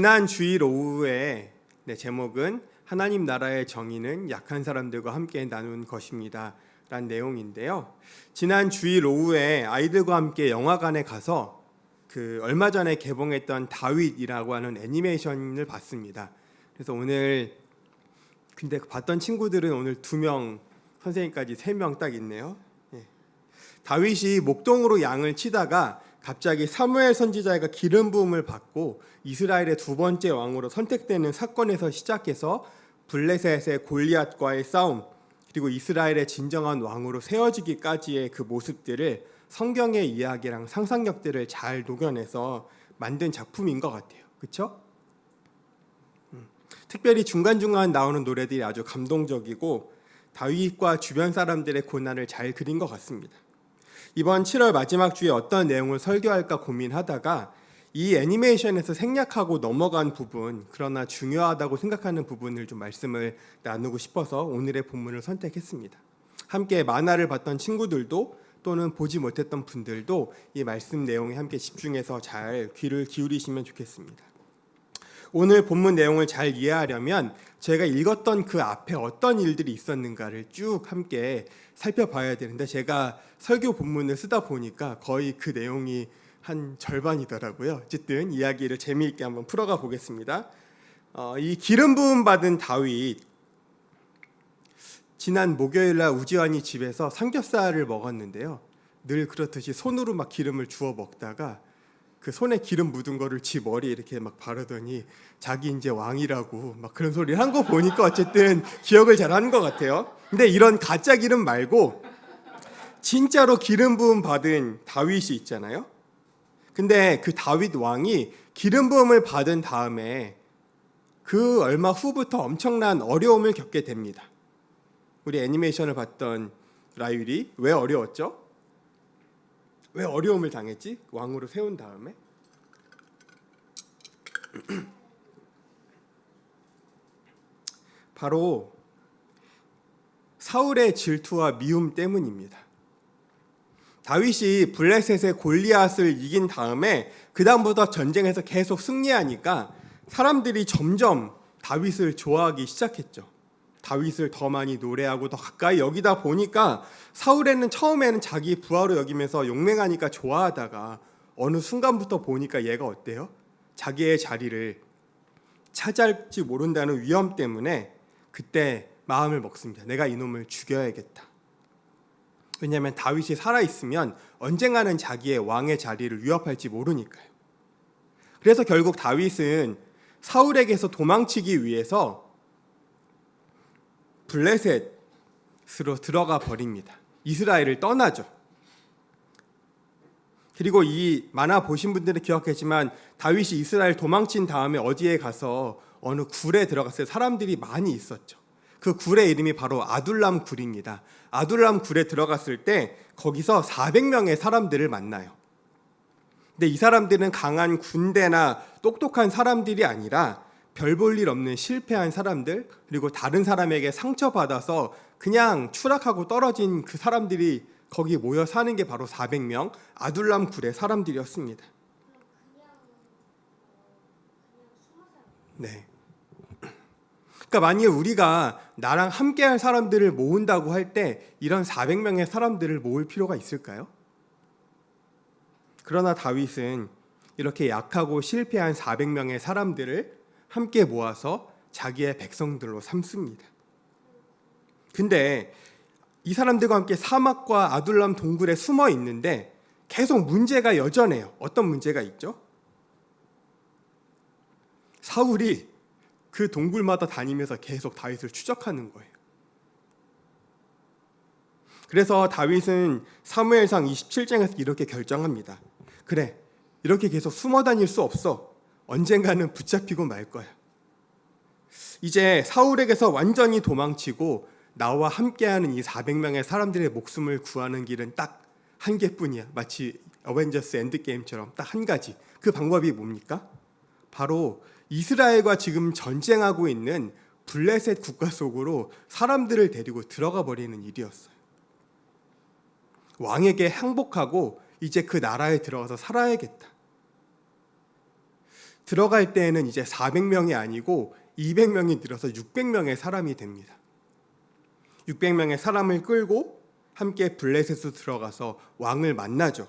지난 주일 오후에 제목은 하나님 나라의 정의는 약한 사람들과 함께 나눈 것입니다 라는 내용인데요. 지난 주일 오후에 아이들과 함께 영화관에 가서 얼마 전에 개봉했던 다윗이라고 하는 애니메이션을 봤습니다. 그래서 오늘 근데 봤던 친구들은 오늘 2명, 선생님까지 3명 딱 있네요. 다윗이 목동으로 양을 치다가 갑자기 사무엘 선지자가 기름 부음을 받고 이스라엘의 2번째 왕으로 선택되는 사건에서 시작해서 블레셋의 골리앗과의 싸움, 그리고 이스라엘의 진정한 왕으로 세워지기까지의 그 모습들을 성경의 이야기랑 상상력들을 잘 녹여내서 만든 작품인 것 같아요. 그렇죠? 특별히 중간중간 나오는 노래들이 아주 감동적이고 다윗과 주변 사람들의 고난을 잘 그린 것 같습니다. 이번 7월 마지막 주에 어떤 내용을 설교할까 고민하다가 이 애니메이션에서 생략하고 넘어간 부분, 그러나 중요하다고 생각하는 부분을 좀 말씀을 나누고 싶어서 오늘의 본문을 선택했습니다. 함께 만화를 봤던 친구들도 또는 보지 못했던 분들도 이 말씀 내용에 함께 집중해서 잘 귀를 기울이시면 좋겠습니다. 오늘 본문 내용을 잘 이해하려면 제가 읽었던 그 앞에 어떤 일들이 있었는가를 쭉 함께 살펴봐야 되는데, 제가 설교 본문을 쓰다 보니까 거의 그 내용이 한 절반이더라고요. 어쨌든 이야기를 재미있게 한번 풀어가 보겠습니다. 이 기름 부음 받은 다윗, 지난 목요일날 우지환이 집에서 삼겹살을 먹었는데요. 늘 그렇듯이 손으로 막 기름을 주워 먹다가 그 손에 기름 묻은 거를 지 머리에 이렇게 막 바르더니 자기 이제 왕이라고 막 그런 소리를 한 거 보니까 어쨌든 기억을 잘 하는 것 같아요. 근데 이런 가짜 기름 말고 진짜로 기름 부음 받은 다윗이 있잖아요. 근데 그 다윗 왕이 기름 부음을 받은 다음에 그 얼마 후부터 엄청난 어려움을 겪게 됩니다. 우리 애니메이션을 봤던 라율이 왜 어려웠죠? 왜 어려움을 당했지? 왕으로 세운 다음에? 바로 사울의 질투와 미움 때문입니다. 다윗이 블레셋의 골리앗을 이긴 다음에 그 다음부터 전쟁에서 계속 승리하니까 사람들이 점점 다윗을 좋아하기 시작했죠. 다윗을 더 많이 노래하고 더 가까이 여기다 보니까 사울에는 처음에는 자기 부하로 여기면서 용맹하니까 좋아하다가 어느 순간부터 보니까 얘가 어때요? 자기의 자리를 차지할지 모른다는 위험 때문에 그때 마음을 먹습니다. 내가 이놈을 죽여야겠다. 왜냐하면 다윗이 살아있으면 언젠가는 자기의 왕의 자리를 위협할지 모르니까요. 그래서 결국 다윗은 사울에게서 도망치기 위해서 블레셋으로 들어가 버립니다. 이스라엘을 떠나죠. 그리고 이 만화 보신 분들은 기억하지만 다윗이 이스라엘 도망친 다음에 어디에 가서 어느 굴에 들어갔어요. 사람들이 많이 있었죠. 그 굴의 이름이 바로 아둘람 굴입니다. 아둘람 굴에 들어갔을 때 거기서 400명의 사람들을 만나요. 근데 이 사람들은 강한 군대나 똑똑한 사람들이 아니라 별 볼 일 없는 실패한 사람들, 그리고 다른 사람에게 상처받아서 그냥 추락하고 떨어진 그 사람들이 거기 모여 사는 게 바로 400명 아둘람 굴의 사람들이었습니다. 네. 그러니까 만약에 우리가 나랑 함께할 사람들을 모은다고 할 때 이런 400명의 사람들을 모을 필요가 있을까요? 그러나 다윗은 이렇게 약하고 실패한 400명의 사람들을 함께 모아서 자기의 백성들로 삼습니다. 근데 이 사람들과 함께 사막과 아둘람 동굴에 숨어 있는데 계속 문제가 여전해요. 어떤 문제가 있죠? 사울이 그 동굴마다 다니면서 계속 다윗을 추적하는 거예요. 그래서 다윗은 사무엘상 27장에서 이렇게 결정합니다. 그래, 이렇게 계속 숨어 다닐 수 없어. 언젠가는 붙잡히고 말 거야. 이제 사울에게서 완전히 도망치고 나와 함께하는 이 400명의 사람들의 목숨을 구하는 길은 딱 한 개뿐이야. 마치 어벤져스 엔드게임처럼 딱 한 가지. 그 방법이 뭡니까? 바로 이스라엘과 지금 전쟁하고 있는 블레셋 국가 속으로 사람들을 데리고 들어가 버리는 일이었어요. 왕에게 항복하고 이제 그 나라에 들어가서 살아야겠다. 들어갈 때에는 이제 400명이 아니고 200명이 늘어서 600명의 사람이 됩니다. 600명의 사람을 끌고 함께 블레셋으로 들어가서 왕을 만나죠.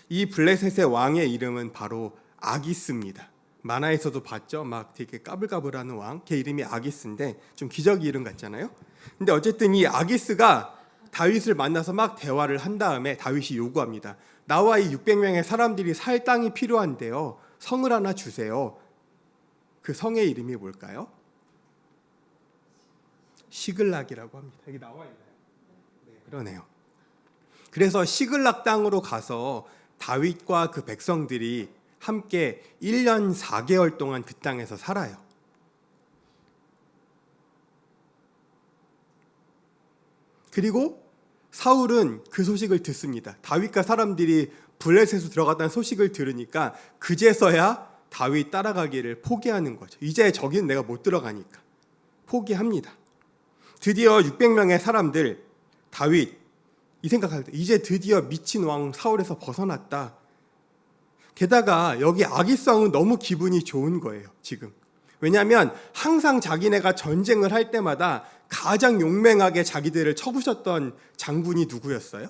이 블레셋의 왕의 이름은 바로 아기스입니다. 만화에서도 봤죠? 막 되게 까불까불하는 왕, 걔 이름이 아기스인데 좀 기저귀 이름 같잖아요. 근데 어쨌든 이 아기스가 다윗을 만나서 막 대화를 한 다음에 다윗이 요구합니다. 나와 이 600명의 사람들이 살 땅이 필요한데요. 성을 하나 주세요. 그 성의 이름이 뭘까요? 시글락이라고 합니다. 여기 나와 있나요? 네, 그러네요. 그래서 시글락 땅으로 가서 다윗과 그 백성들이 함께 1년 4개월 동안 그 땅에서 살아요. 그리고 사울은 그 소식을 듣습니다. 다윗과 사람들이 블레셋으로 들어갔다는 소식을 들으니까 그제서야 다윗 따라가기를 포기하는 거죠. 이제 저기는 내가 못 들어가니까 포기합니다. 드디어 600명의 사람들, 다윗 이 생각할 때 이제 드디어 미친 왕 사울에서 벗어났다. 게다가 여기 아기스 왕은 너무 기분이 좋은 거예요, 지금. 왜냐하면 항상 자기네가 전쟁을 할 때마다 가장 용맹하게 자기들을 쳐부셨던 장군이 누구였어요?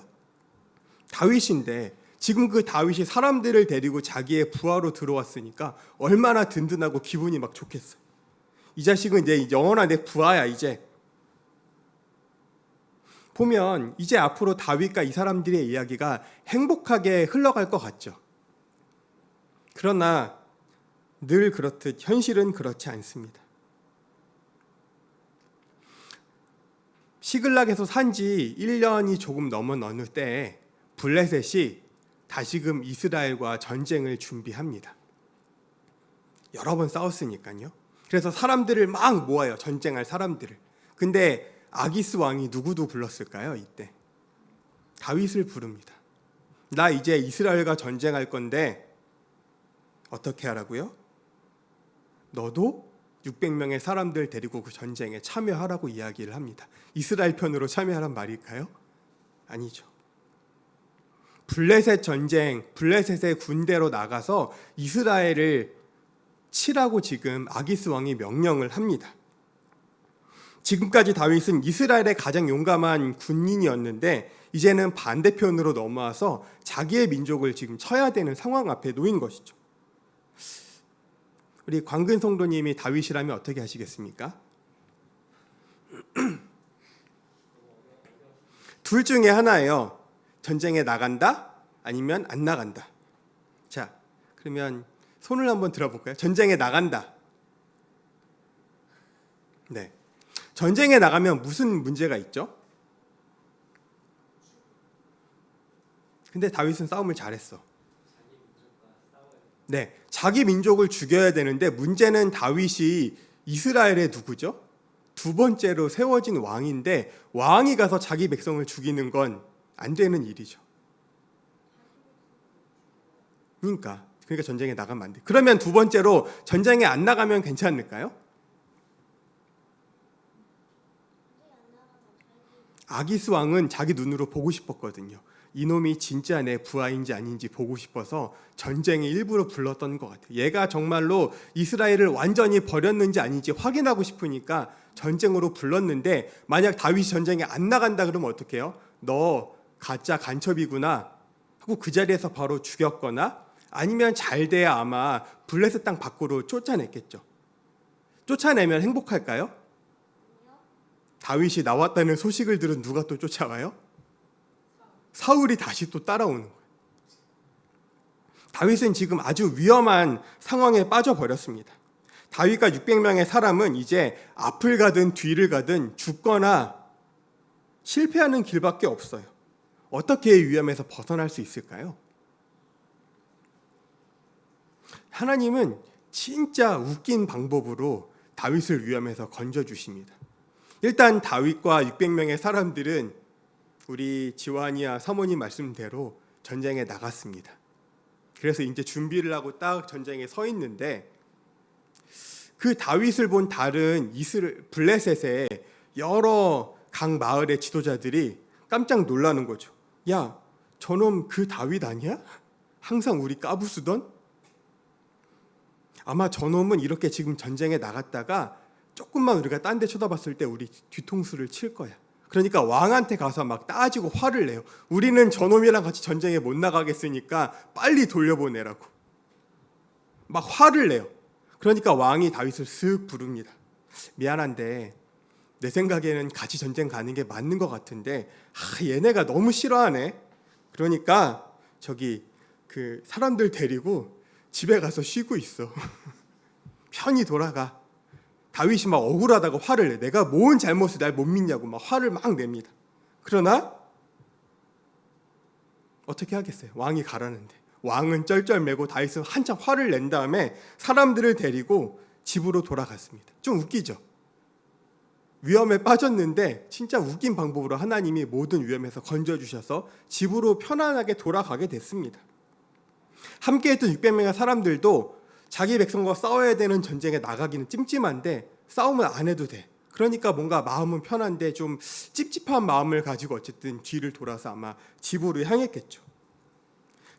다윗인데 지금 그 다윗이 사람들을 데리고 자기의 부하로 들어왔으니까 얼마나 든든하고 기분이 막 좋겠어요. 이 자식은 이제 영원한 내 부하야 이제. 보면 이제 앞으로 다윗과 이 사람들의 이야기가 행복하게 흘러갈 것 같죠. 그러나 늘 그렇듯 현실은 그렇지 않습니다. 시글락에서 산지 1년이 조금 넘은 어느 때에 블레셋이 다시금 이스라엘과 전쟁을 준비합니다. 여러 번 싸웠으니까요. 그래서 사람들을 막 모아요. 전쟁할 사람들을. 근데 아기스 왕이 누구도 불렀을까요? 이때 다윗을 부릅니다. 나 이제 이스라엘과 전쟁할 건데 어떻게 하라고요? 너도 600명의 사람들 데리고 그 전쟁에 참여하라고 이야기를 합니다. 이스라엘 편으로 참여하란 말일까요? 아니죠. 블레셋 전쟁, 블레셋의 군대로 나가서 이스라엘을 치라고 지금 아기스 왕이 명령을 합니다. 지금까지 다윗은 이스라엘의 가장 용감한 군인이었는데 이제는 반대편으로 넘어와서 자기의 민족을 지금 쳐야 되는 상황 앞에 놓인 것이죠. 우리 광근 성도님이 다윗이라면 어떻게 하시겠습니까? 둘 중에 하나예요. 전쟁에 나간다? 아니면 안 나간다. 자, 그러면 손을 한번 들어볼까요? 전쟁에 나간다. 네. 전쟁에 나가면 무슨 문제가 있죠? 근데 다윗은 싸움을 잘했어. 네, 자기 민족을 죽여야 되는데 문제는 다윗이 이스라엘의 누구죠? 두 번째로 세워진 왕인데 왕이 가서 자기 백성을 죽이는 건 안 되는 일이죠. 그러니까 전쟁에 나가면 안 돼. 그러면 두 번째로 전쟁에 안 나가면 괜찮을까요? 아기스 왕은 자기 눈으로 보고 싶었거든요. 이놈이 진짜 내 부하인지 아닌지 보고 싶어서 전쟁에 일부러 불렀던 것 같아요. 얘가 정말로 이스라엘을 완전히 버렸는지 아닌지 확인하고 싶으니까 전쟁으로 불렀는데 만약 다윗이 전쟁에 안 나간다 그러면 어떻게 해요? 너 가짜 간첩이구나 하고 그 자리에서 바로 죽였거나 아니면 잘 돼야 아마 블레셋 땅 밖으로 쫓아냈겠죠. 쫓아내면 행복할까요? 다윗이 나왔다는 소식을 들은 누가 또 쫓아와요? 사울이 다시 또 따라오는 거예요. 다윗은 지금 아주 위험한 상황에 빠져버렸습니다. 다윗과 600명의 사람은 이제 앞을 가든 뒤를 가든 죽거나 실패하는 길밖에 없어요. 어떻게 이 위험에서 벗어날 수 있을까요? 하나님은 진짜 웃긴 방법으로 다윗을 위험에서 건져주십니다. 일단 다윗과 600명의 사람들은 우리 지완이와 사모님 말씀대로 전쟁에 나갔습니다. 그래서 이제 준비를 하고 딱 전쟁에 서 있는데 그 다윗을 본 다른 블레셋의 여러 각 마을의 지도자들이 깜짝 놀라는 거죠. 야, 저놈 그 다윗 아니야? 항상 우리 까부수던? 아마 저놈은 이렇게 지금 전쟁에 나갔다가 조금만 우리가 딴 데 쳐다봤을 때 우리 뒤통수를 칠 거야. 그러니까 왕한테 가서 막 따지고 화를 내요. 우리는 저놈이랑 같이 전쟁에 못 나가겠으니까 빨리 돌려보내라고 막 화를 내요. 그러니까 왕이 다윗을 쓱 부릅니다. 미안한데 내 생각에는 같이 전쟁 가는 게 맞는 것 같은데 얘네가 너무 싫어하네. 그러니까 저기 그 사람들 데리고 집에 가서 쉬고 있어. 편히 돌아가. 다윗이 막 억울하다고 화를 내. 내가 뭔 잘못을 날 못 믿냐고 막 화를 막 냅니다. 그러나 어떻게 하겠어요? 왕이 가라는데. 왕은 쩔쩔매고 다윗은 한참 화를 낸 다음에 사람들을 데리고 집으로 돌아갔습니다. 좀 웃기죠? 위험에 빠졌는데 진짜 웃긴 방법으로 하나님이 모든 위험에서 건져주셔서 집으로 편안하게 돌아가게 됐습니다. 함께했던 600명의 사람들도 자기 백성과 싸워야 되는 전쟁에 나가기는 찜찜한데 싸움은 안 해도 돼. 그러니까 뭔가 마음은 편한데 좀 찝찝한 마음을 가지고 어쨌든 뒤를 돌아서 아마 집으로 향했겠죠.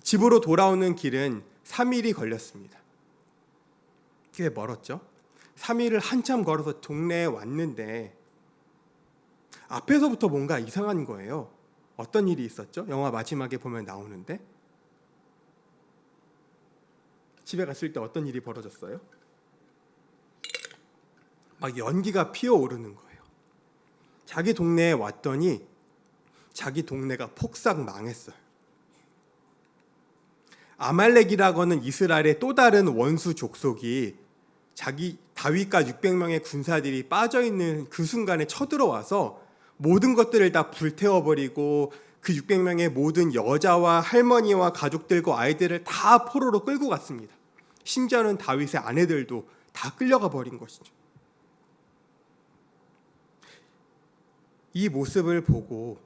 집으로 돌아오는 길은 3일이 걸렸습니다. 꽤 멀었죠. 3일을 한참 걸어서 동네에 왔는데 앞에서부터 뭔가 이상한 거예요. 어떤 일이 있었죠? 영화 마지막에 보면 나오는데 집에 갔을 때 어떤 일이 벌어졌어요? 막 연기가 피어오르는 거예요. 자기 동네에 왔더니 자기 동네가 폭삭 망했어요. 아말렉이라고 하는 이스라엘의 또 다른 원수 족속이 자기 다윗과 600명의 군사들이 빠져있는 그 순간에 쳐들어와서 모든 것들을 다 불태워버리고 그 600명의 모든 여자와 할머니와 가족들과 아이들을 다 포로로 끌고 갔습니다. 심지어는 다윗의 아내들도 다 끌려가 버린 것이죠. 이 모습을 보고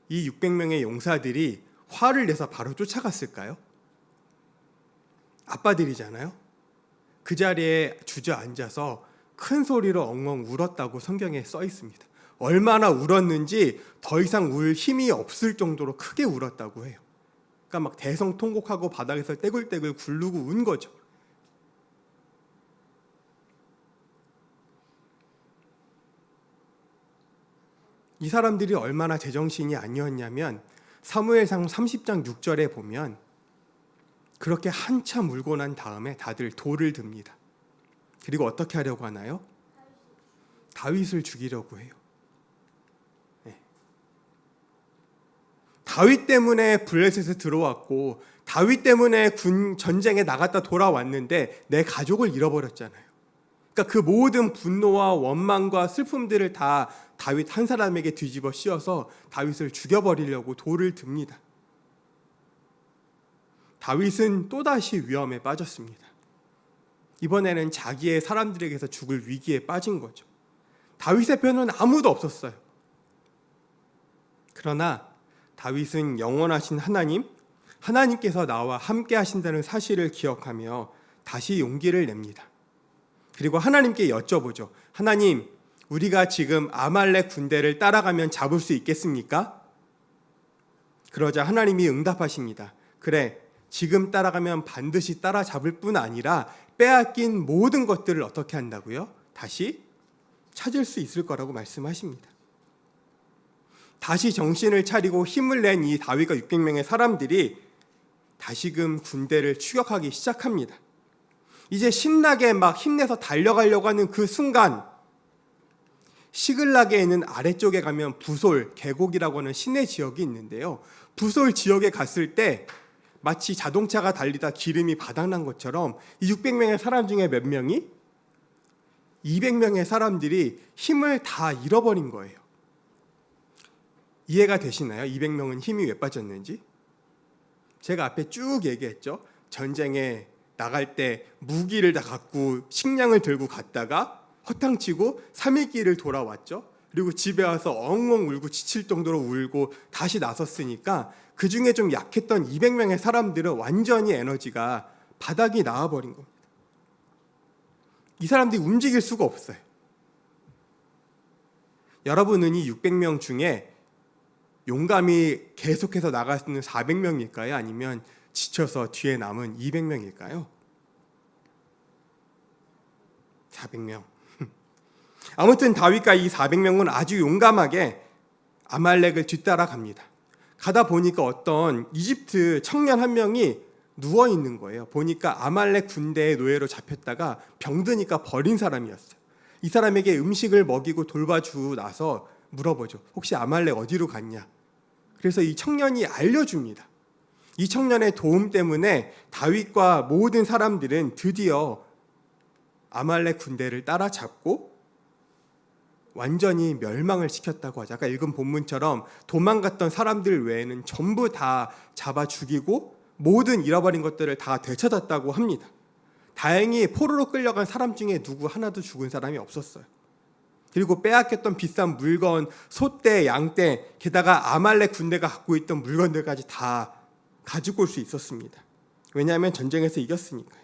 이 600명의 용사들이 화를 내서 바로 쫓아갔을까요? 아빠들이잖아요. 그 자리에 주저앉아서 큰 소리로 엉엉 울었다고 성경에 써 있습니다. 얼마나 울었는지 더 이상 울 힘이 없을 정도로 크게 울었다고 해요. 그러니까 막 대성통곡하고 바닥에서 떼굴떼굴 굴르고 운 거죠. 이 사람들이 얼마나 제정신이 아니었냐면 사무엘상 30장 6절에 보면 그렇게 한참 울고 난 다음에 다들 돌을 듭니다. 그리고 어떻게 하려고 하나요? 다윗을 죽이려고 해요. 네. 다윗 때문에 블레셋에 들어왔고 다윗 때문에 전쟁에 나갔다 돌아왔는데 내 가족을 잃어버렸잖아요. 그러니까 그 모든 분노와 원망과 슬픔들을 다 다윗 한 사람에게 뒤집어 씌워서 다윗을 죽여버리려고 돌을 듭니다. 다윗은 또다시 위험에 빠졌습니다. 이번에는 자기의 사람들에게서 죽을 위기에 빠진 거죠. 다윗의 편은 아무도 없었어요. 그러나 다윗은 영원하신 하나님께서 나와 함께 하신다는 사실을 기억하며 다시 용기를 냅니다. 그리고 하나님께 여쭤보죠. 하나님, 우리가 지금 아말렉 군대를 따라가면 잡을 수 있겠습니까? 그러자 하나님이 응답하십니다. 그래, 지금 따라가면 반드시 따라잡을 뿐 아니라 빼앗긴 모든 것들을 어떻게 한다고요? 다시 찾을 수 있을 거라고 말씀하십니다. 다시 정신을 차리고 힘을 낸 이 다윗과 600명의 사람들이 다시금 군대를 추격하기 시작합니다. 이제 신나게 막 힘내서 달려가려고 하는 그 순간 시글락에 있는 아래쪽에 가면 부솔, 계곡이라고 하는 시내 지역이 있는데요. 부솔 지역에 갔을 때 마치 자동차가 달리다 기름이 바닥난 것처럼 이 600명의 사람 중에 몇 명이 200명의 사람들이 힘을 다 잃어버린 거예요. 이해가 되시나요? 200명은 힘이 왜 빠졌는지? 제가 앞에 쭉 얘기했죠. 전쟁에 나갈 때 무기를 다 갖고 식량을 들고 갔다가 허탕치고 3일길을 돌아왔죠. 그리고 집에 와서 엉엉 울고 지칠 정도로 울고 다시 나섰으니까 그중에 좀 약했던 200명의 사람들은 완전히 에너지가 바닥이 나와버린 겁니다. 이 사람들이 움직일 수가 없어요. 여러분은 이 600명 중에 용감히 계속해서 나갈 수 있는 400명일까요? 아니면 지쳐서 뒤에 남은 200명일까요? 400명. 아무튼 다윗과 이 400명은 아주 용감하게 아말렉을 뒤따라 갑니다. 가다 보니까 어떤 이집트 청년 한 명이 누워 있는 거예요. 보니까 아말렉 군대의 노예로 잡혔다가 병드니까 버린 사람이었어요. 이 사람에게 음식을 먹이고 돌봐주고 나서 물어보죠. 혹시 아말렉 어디로 갔냐? 그래서 이 청년이 알려줍니다. 이 청년의 도움 때문에 다윗과 모든 사람들은 드디어 아말렉 군대를 따라잡고 완전히 멸망을 시켰다고 하죠. 아까 읽은 본문처럼 도망갔던 사람들 외에는 전부 다 잡아 죽이고 모든 잃어버린 것들을 다 되찾았다고 합니다. 다행히 포로로 끌려간 사람 중에 누구 하나도 죽은 사람이 없었어요. 그리고 빼앗겼던 비싼 물건, 소떼, 양떼, 게다가 아말렉 군대가 갖고 있던 물건들까지 다 가지고 올 수 있었습니다. 왜냐하면 전쟁에서 이겼으니까요.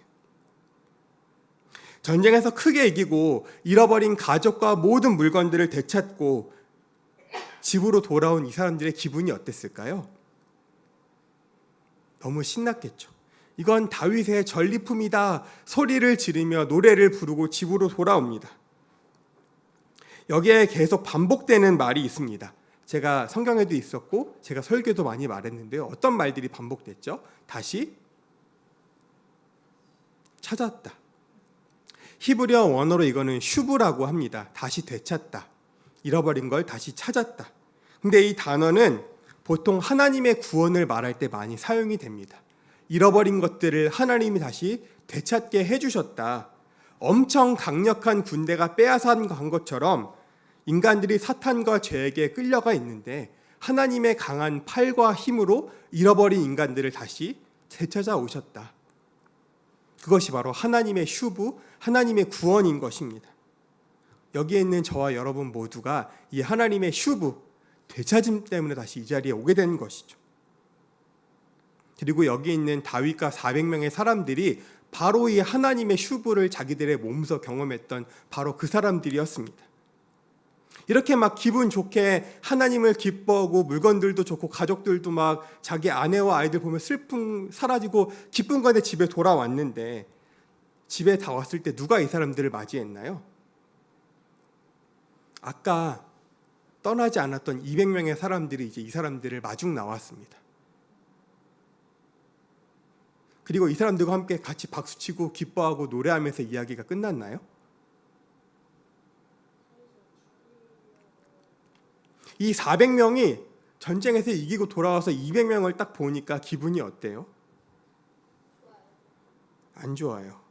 전쟁에서 크게 이기고 잃어버린 가족과 모든 물건들을 되찾고 집으로 돌아온 이 사람들의 기분이 어땠을까요? 너무 신났겠죠. 이건 다윗의 전리품이다 소리를 지르며 노래를 부르고 집으로 돌아옵니다. 여기에 계속 반복되는 말이 있습니다. 제가 성경에도 있었고 제가 설교도 많이 말했는데요. 어떤 말들이 반복됐죠? 다시 찾았다. 히브리어 원어로 이거는 슈브라고 합니다. 다시 되찾다. 잃어버린 걸 다시 찾았다. 근데 이 단어는 보통 하나님의 구원을 말할 때 많이 사용이 됩니다. 잃어버린 것들을 하나님이 다시 되찾게 해주셨다. 엄청 강력한 군대가 빼앗아간 것처럼 인간들이 사탄과 죄에게 끌려가 있는데 하나님의 강한 팔과 힘으로 잃어버린 인간들을 다시 되찾아 오셨다. 그것이 바로 하나님의 슈브, 하나님의 구원인 것입니다. 여기에 있는 저와 여러분 모두가 이 하나님의 슈브, 되찾음 때문에 다시 이 자리에 오게 된 것이죠. 그리고 여기 있는 다윗과 400명의 사람들이 바로 이 하나님의 슈브를 자기들의 몸소 경험했던 바로 그 사람들이었습니다. 이렇게 막 기분 좋게 하나님을 기뻐하고 물건들도 좋고 가족들도 막 자기 아내와 아이들 보면 슬픔 사라지고 기쁜 건데 집에 돌아왔는데 집에 다 왔을 때 누가 이 사람들을 맞이했나요? 아까 떠나지 않았던 200명의 사람들이 이제 이 사람들을 마중 나왔습니다. 그리고 이 사람들과 함께 같이 박수치고 기뻐하고 노래하면서 이야기가 끝났나요? 이 400명이 전쟁에서 이기고 돌아와서 200명을 딱 보니까 기분이 어때요? 안 좋아요.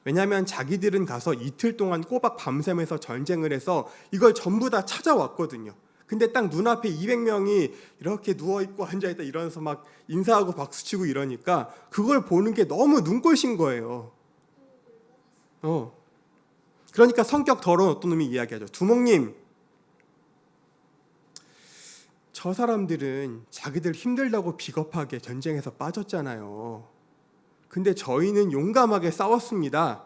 왜냐하면 자기들은 가서 이틀 동안 꼬박 밤새면서 전쟁을 해서 이걸 전부 다 찾아왔거든요. 근데 딱 눈앞에 200명이 이렇게 누워있고 앉아있다 이러면서 막 인사하고 박수치고 이러니까 그걸 보는 게 너무 눈꼴신 거예요. 그러니까 성격 더러운 어떤 놈이 이야기하죠. 두목님, 저 사람들은 자기들 힘들다고 비겁하게 전쟁에서 빠졌잖아요. 근데 저희는 용감하게 싸웠습니다.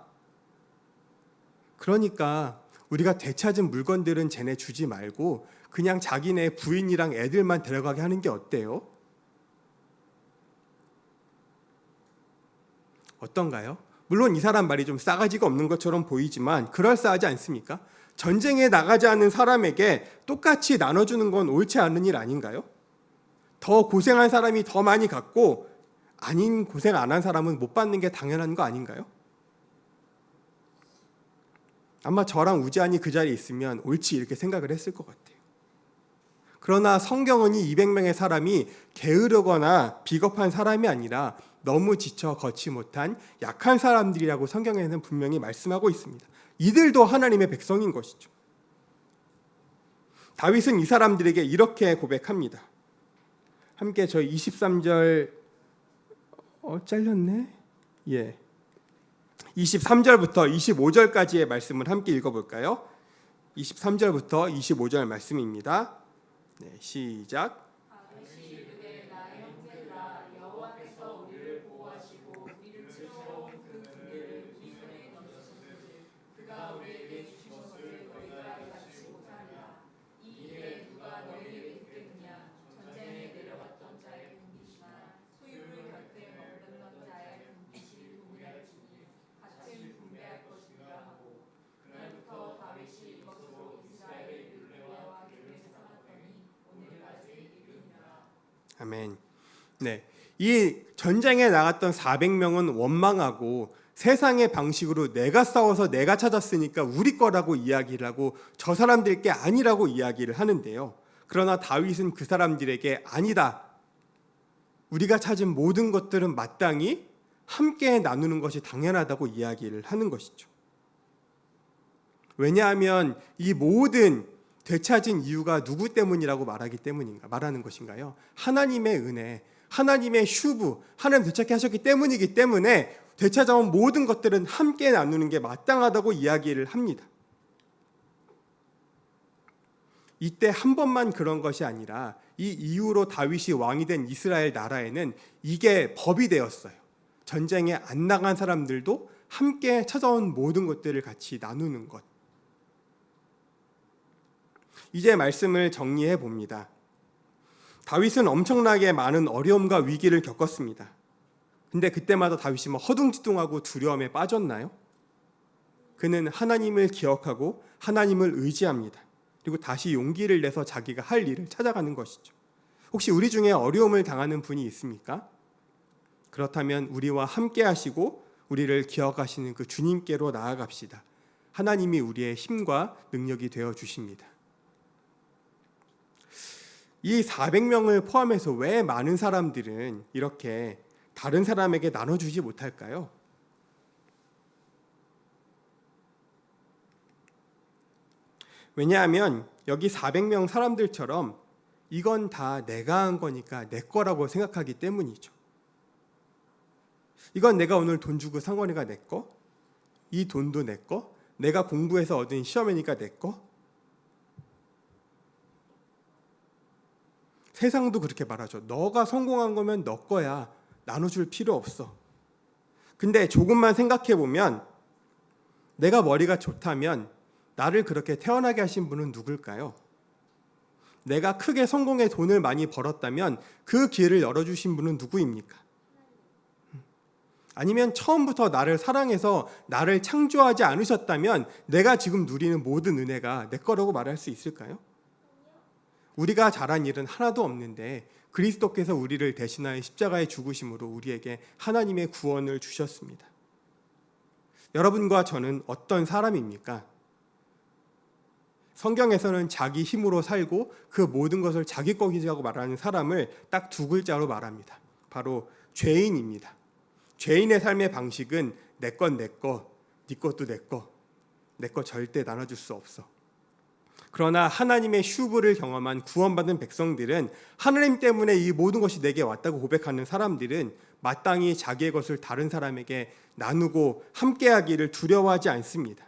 그러니까 우리가 되찾은 물건들은 쟤네 주지 말고 그냥 자기네 부인이랑 애들만 데려가게 하는 게 어때요? 어떤가요? 물론 이 사람 말이 좀 싸가지가 없는 것처럼 보이지만 그럴싸하지 않습니까? 전쟁에 나가지 않은 사람에게 똑같이 나눠주는 건 옳지 않은 일 아닌가요? 더 고생한 사람이 더 많이 갖고 아닌 고생 안 한 사람은 못 받는 게 당연한 거 아닌가요? 아마 저랑 우지안이 그 자리에 있으면 옳지 이렇게 생각을 했을 것 같아요. 그러나 성경은 이 200명의 사람이 게으르거나 비겁한 사람이 아니라 너무 지쳐 걷지 못한 약한 사람들이라고 성경에는 분명히 말씀하고 있습니다. 이들도 하나님의 백성인 것이죠. 다윗은 이 사람들에게 이렇게 고백합니다. 함께 저희 23절 잘렸네? 23절부터 25절까지의 말씀을 함께 읽어볼까요? 23절부터 25절 말씀입니다. 네, 시작. 아멘. 네, 이 전쟁에 나갔던 400명은 원망하고 세상의 방식으로 내가 싸워서 내가 찾았으니까 우리 거라고 이야기를 하고 저 사람들 게 아니라고 이야기를 하는데요. 그러나 다윗은 그 사람들에게 아니다. 우리가 찾은 모든 것들은 마땅히 함께 나누는 것이 당연하다고 이야기를 하는 것이죠. 왜냐하면 이 모든 되찾은 이유가 누구 때문이라고 말하는 것인가요? 하나님의 은혜, 하나님의 슈브, 하나님 되찾게 하셨기 때문이기 때문에 되찾아온 모든 것들은 함께 나누는 게 마땅하다고 이야기를 합니다. 이때 한 번만 그런 것이 아니라 이 이후로 다윗이 왕이 된 이스라엘 나라에는 이게 법이 되었어요. 전쟁에 안 나간 사람들도 함께 찾아온 모든 것들을 같이 나누는 것. 이제 말씀을 정리해 봅니다. 다윗은 엄청나게 많은 어려움과 위기를 겪었습니다. 근데 그때마다 다윗이 허둥지둥하고 두려움에 빠졌나요? 그는 하나님을 기억하고 하나님을 의지합니다. 그리고 다시 용기를 내서 자기가 할 일을 찾아가는 것이죠. 혹시 우리 중에 어려움을 당하는 분이 있습니까? 그렇다면 우리와 함께 하시고 우리를 기억하시는 그 주님께로 나아갑시다. 하나님이 우리의 힘과 능력이 되어 주십니다. 이 400명을 포함해서 왜 많은 사람들은 이렇게 다른 사람에게 나눠주지 못할까요? 왜냐하면 여기 400명 사람들처럼 이건 다 내가 한 거니까 내 거라고 생각하기 때문이죠. 이건 내가 오늘 돈 주고 산 거니까 내 거, 이 돈도 내 거, 내가 공부해서 얻은 시험이니까 내 거. 세상도 그렇게 말하죠. 너가 성공한 거면 너 거야. 나눠줄 필요 없어. 근데 조금만 생각해 보면 내가 머리가 좋다면 나를 그렇게 태어나게 하신 분은 누굴까요? 내가 크게 성공해 돈을 많이 벌었다면 그 기회를 열어주신 분은 누구입니까? 아니면 처음부터 나를 사랑해서 나를 창조하지 않으셨다면 내가 지금 누리는 모든 은혜가 내 거라고 말할 수 있을까요? 우리가 잘한 일은 하나도 없는데 그리스도께서 우리를 대신하여 십자가에 죽으심으로 우리에게 하나님의 구원을 주셨습니다. 여러분과 저는 어떤 사람입니까? 성경에서는 자기 힘으로 살고 그 모든 것을 자기 것이라고 말하는 사람을 딱 두 글자로 말합니다. 바로 죄인입니다. 죄인의 삶의 방식은 내 건 내 거, 네 것도 내 거, 내 거 절대 나눠줄 수 없어. 그러나 하나님의 슈브를 경험한 구원받은 백성들은 하나님 때문에 이 모든 것이 내게 왔다고 고백하는 사람들은 마땅히 자기의 것을 다른 사람에게 나누고 함께하기를 두려워하지 않습니다.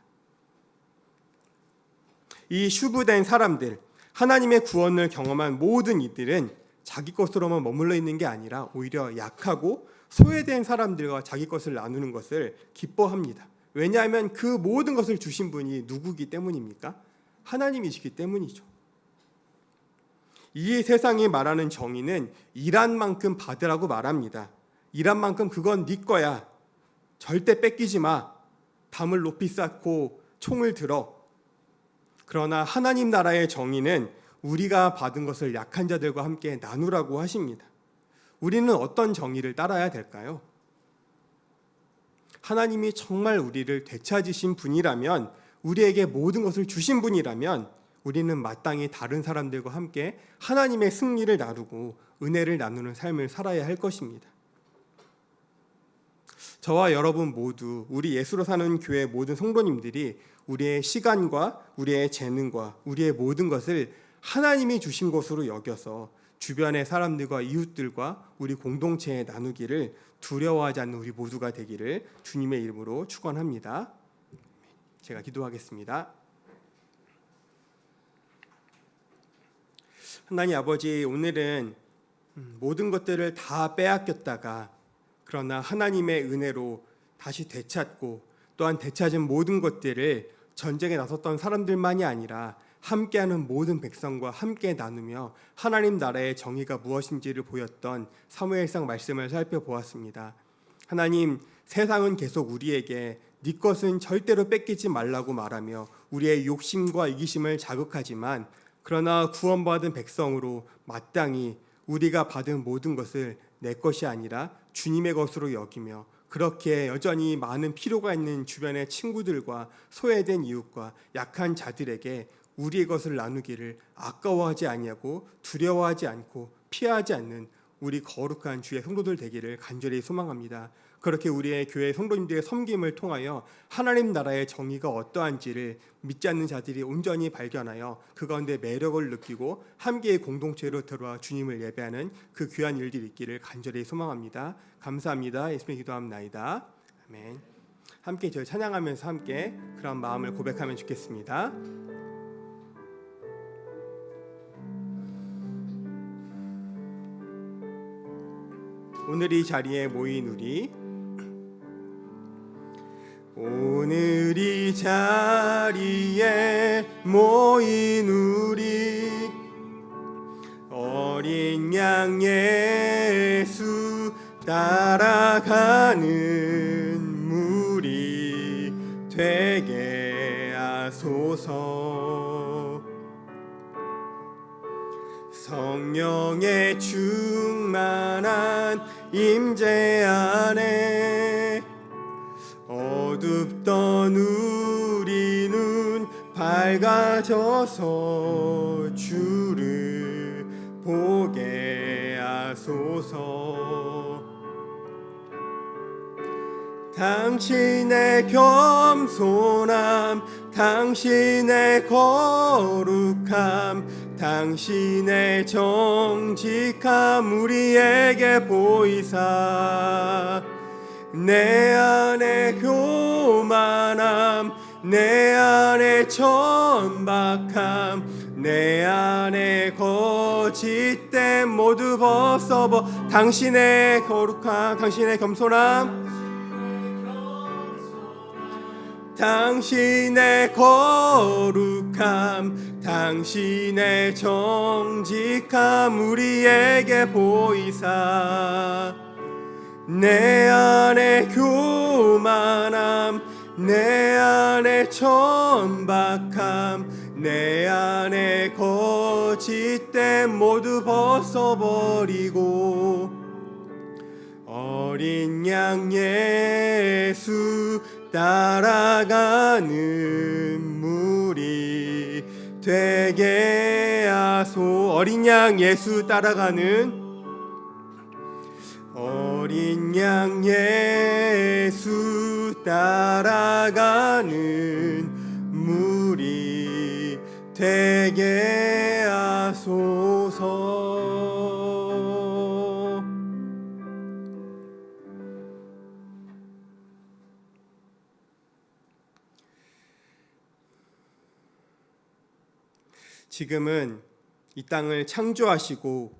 이 슈브된 사람들, 하나님의 구원을 경험한 모든 이들은 자기 것으로만 머물러 있는 게 아니라 오히려 약하고 소외된 사람들과 자기 것을 나누는 것을 기뻐합니다. 왜냐하면 그 모든 것을 주신 분이 누구기 때문입니까? 하나님이시기 때문이죠. 이 세상이 말하는 정의는 일한 만큼 받으라고 말합니다. 일한 만큼 그건 네 거야. 절대 뺏기지 마. 담을 높이 쌓고 총을 들어. 그러나 하나님 나라의 정의는 우리가 받은 것을 약한 자들과 함께 나누라고 하십니다. 우리는 어떤 정의를 따라야 될까요? 하나님이 정말 우리를 되찾으신 분이라면, 우리에게 모든 것을 주신 분이라면 우리는 마땅히 다른 사람들과 함께 하나님의 승리를 나누고 은혜를 나누는 삶을 살아야 할 것입니다. 저와 여러분 모두, 우리 예수로 사는 교회 모든 성도님들이 우리의 시간과 우리의 재능과 우리의 모든 것을 하나님이 주신 것으로 여겨서 주변의 사람들과 이웃들과 우리 공동체에 나누기를 두려워하지 않는 우리 모두가 되기를 주님의 이름으로 축원합니다. 제가 기도하겠습니다. 하나님 아버지, 오늘은 모든 것들을 다 빼앗겼다가 그러나 하나님의 은혜로 다시 되찾고 또한 되찾은 모든 것들을 전쟁에 나섰던 사람들만이 아니라 함께하는 모든 백성과 함께 나누며 하나님 나라의 정의가 무엇인지를 보였던 사무엘상 말씀을 살펴보았습니다. 하나님, 세상은 계속 우리에게 네 것은 절대로 뺏기지 말라고 말하며 우리의 욕심과 이기심을 자극하지만, 그러나 구원받은 백성으로 마땅히 우리가 받은 모든 것을 내 것이 아니라 주님의 것으로 여기며 그렇게 여전히 많은 필요가 있는 주변의 친구들과 소외된 이웃과 약한 자들에게 우리의 것을 나누기를 아까워하지 아니하고 두려워하지 않고 피하지 않는 우리 거룩한 주의 성도들 되기를 간절히 소망합니다. 그렇게 우리의 교회 성도님들의 섬김을 통하여 하나님 나라의 정의가 어떠한지를 믿지 않는 자들이 온전히 발견하여 그 가운데 매력을 느끼고 함께의 공동체로 들어와 주님을 예배하는 그 귀한 일들이 있기를 간절히 소망합니다. 감사합니다. 예수님 기도합나이다. 아멘. 함께 저희 찬양하면서 함께 그런 마음을 고백하면 좋겠습니다. 오늘 이 자리에 모인 우리, 오늘 이 자리에 모인 우리, 어린 양 예수 따라가는 무리 되게 하소서. 성령의 충만한 임재 안에 어둡던 우리 눈 밝아져서 주를 보게 하소서. 당신의 겸손함, 당신의 거룩함, 당신의 정직함 우리에게 보이사 내 안에 교만함, 내 안에 천박함, 내 안에 거짓됨 모두 벗어버 당신의 거룩함, 당신의 겸손함, 당신의 거룩함, 당신의 정직함 우리에게 보이사 내 안에 교만함, 내 안에 천박함, 내 안에 거짓됨 모두 벗어버리고 어린 양 예수 따라가는 무리 되게 하소. 어린 양 예수 따라가는, 어린 양 예수 따라가는 무리 되게 하소서. 지금은 이 땅을 창조하시고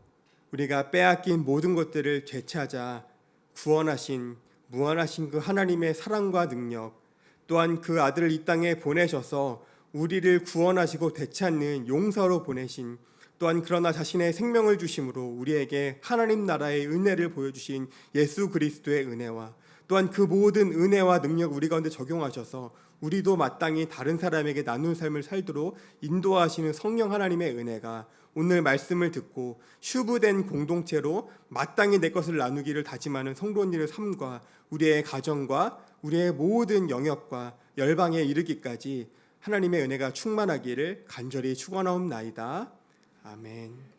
우리가 빼앗긴 모든 것들을 되찾아 구원하신 무한하신 그 하나님의 사랑과 능력, 또한 그 아들을 이 땅에 보내셔서 우리를 구원하시고 되찾는 용서로 보내신, 또한 그러나 자신의 생명을 주심으로 우리에게 하나님 나라의 은혜를 보여주신 예수 그리스도의 은혜와 또한 그 모든 은혜와 능력 우리 가운데 적용하셔서 우리도 마땅히 다른 사람에게 나눈 삶을 살도록 인도하시는 성령 하나님의 은혜가 오늘 말씀을 듣고 휴브된 공동체로 마땅히 내 것을 나누기를 다짐하는 성도님의 삶과 우리의 가정과 우리의 모든 영역과 열방에 이르기까지 하나님의 은혜가 충만하기를 간절히 축원하옵나이다. 아멘.